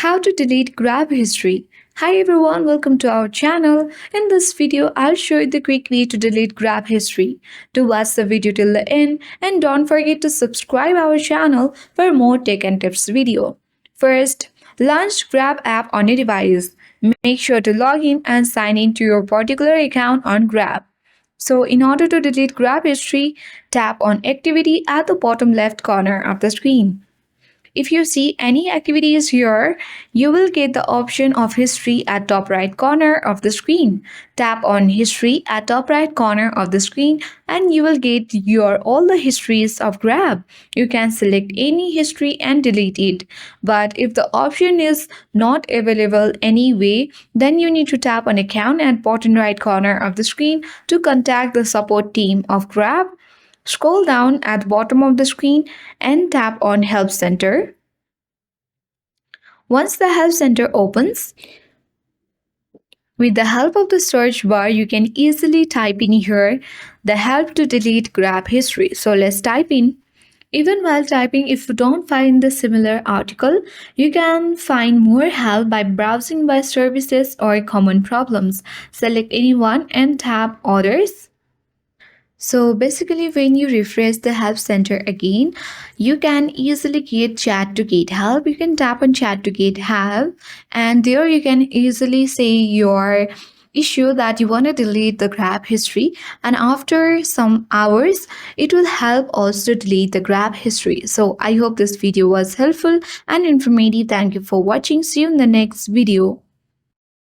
How to delete Grab history. Hi everyone, welcome to our channel. In this video, I'll show you the quick way to delete Grab history. Do watch the video till the end and don't forget to subscribe our channel for more tech and tips video. First, launch Grab app on your device. Make sure to log in and sign in to your particular account on Grab. So in order to delete Grab history, tap on activity at the bottom left corner of the screen. If you see any activities here, you will get the option of history at top right corner of the screen. Tap on history at top right corner of the screen and you will get your all the histories of Grab. You can select any history and delete it. But if the option is not available anyway, then you need to tap on account at bottom right corner of the screen to contact the support team of Grab. Scroll down at the bottom of the screen and tap on Help Center. Once the Help Center opens, with the help of the search bar, you can easily type in here the help to delete Grab history. So let's type in. Even while typing, if you don't find the similar article, you can find more help by browsing by services or common problems. Select any one and tap Others. So basically when you refresh the help center again, you can easily get chat to get help. You can tap on chat to get help and there you can easily say your issue that you want to delete the Grab history, and after some hours it will help also delete the Grab history. So I hope this video was helpful and informative. Thank you for watching. See you in the next video.